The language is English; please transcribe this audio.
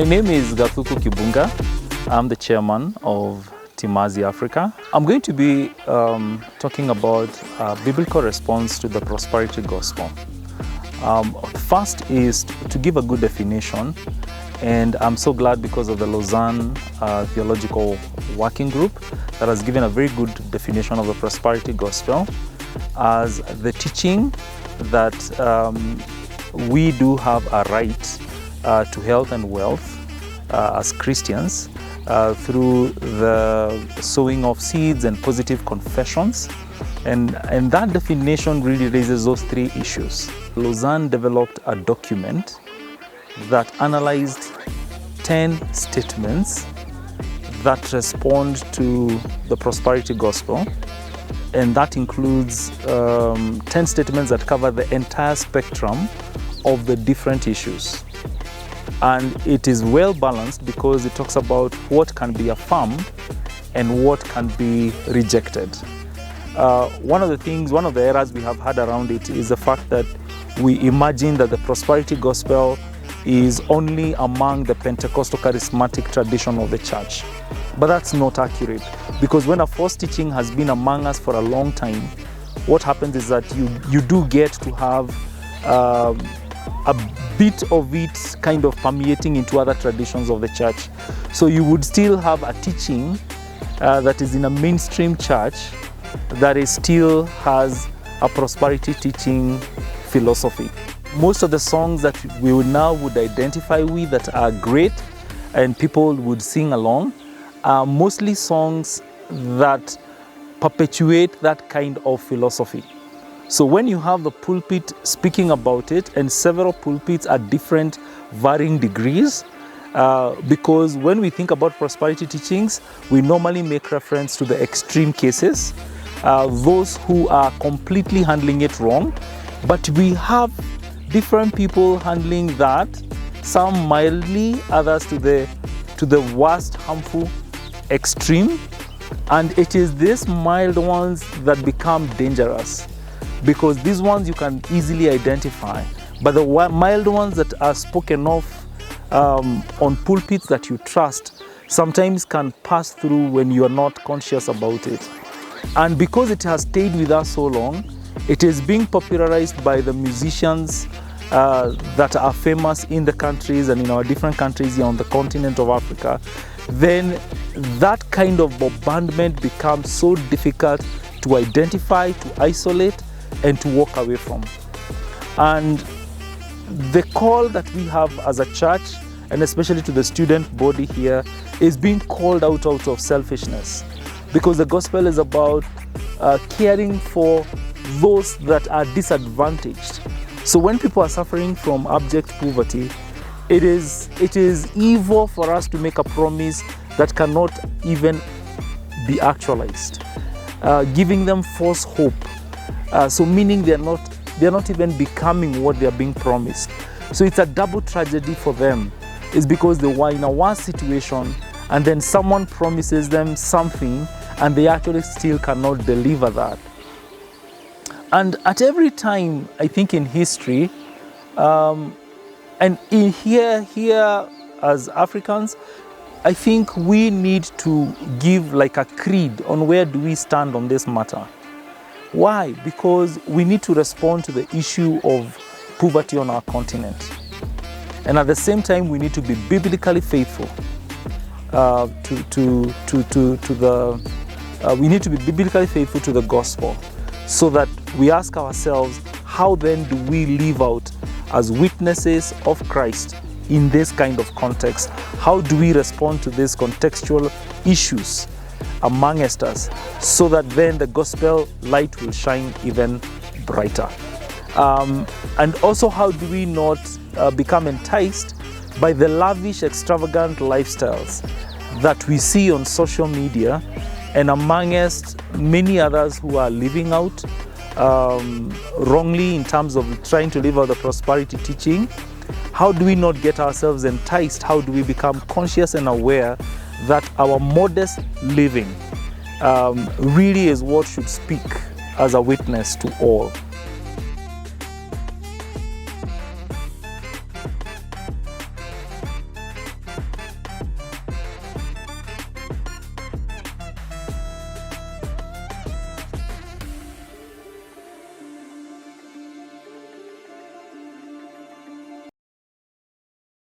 My name is Gathuku Kibunga. I'm the chairman of Timazi Africa. I'm going to be talking about biblical response to the prosperity gospel. First is to give a good definition, and I'm so glad because of the Lausanne Theological Working Group that has given a very good definition of the prosperity gospel as the teaching that we do have a right to health and wealth as Christians through the sowing of seeds and positive confessions. And that definition really raises those three issues. Lausanne developed a document that analyzed 10 statements that respond to the prosperity gospel. And that includes 10 statements that cover the entire spectrum of the different issues. And it is well balanced because it talks about what can be affirmed and what can be rejected. One of the errors we have had around it is the fact that we imagine that the prosperity gospel is only among the Pentecostal charismatic tradition of the church. But that's not accurate, because when a false teaching has been among us for a long time, what happens is that you do get to have a bit of it kind of permeating into other traditions of the church. So you would still have a teaching that is in a mainstream church that still has a prosperity teaching philosophy. Most of the songs that we would identify with that are great and people would sing along are mostly songs that perpetuate that kind of philosophy. So when you have the pulpit speaking about it, and several pulpits at different varying degrees, because when we think about prosperity teachings, we normally make reference to the extreme cases, those who are completely handling it wrong. But we have different people handling that, some mildly, others to the worst harmful extreme. And it is these mild ones that become dangerous, because these ones you can easily identify. But the mild ones that are spoken of on pulpits that you trust sometimes can pass through when you are not conscious about it. And because it has stayed with us so long, it is being popularized by the musicians that are famous in the countries and in our different countries here on the continent of Africa. Then that kind of bombardment becomes so difficult to identify, to isolate, and to walk away from. And the call that we have as a church, and especially to the student body here, is being called out of selfishness, because the gospel is about caring for those that are disadvantaged. So when people are suffering from abject poverty, it is evil for us to make a promise that cannot even be actualized, giving them false hope. So meaning they're not even becoming what they're being promised. So it's a double tragedy for them. It's because they were in a worse situation, and then someone promises them something and they actually still cannot deliver that. And at every time, I think in history, and in here as Africans, I think we need to give like a creed on where do we stand on this matter. Why? Because we need to respond to the issue of poverty on our continent. And at the same time, we need to be biblically faithful we need to be biblically faithful to the gospel, so that we ask ourselves, how then do we live out as witnesses of Christ in this kind of context? How do we respond to these contextual issues amongst us, so that then the gospel light will shine even brighter? And also, how do we not become enticed by the lavish, extravagant lifestyles that we see on social media and amongst many others who are living out wrongly in terms of trying to live out the prosperity teaching? How do we not get ourselves enticed? How do we become conscious and aware that our modest living really is what should speak as a witness to all?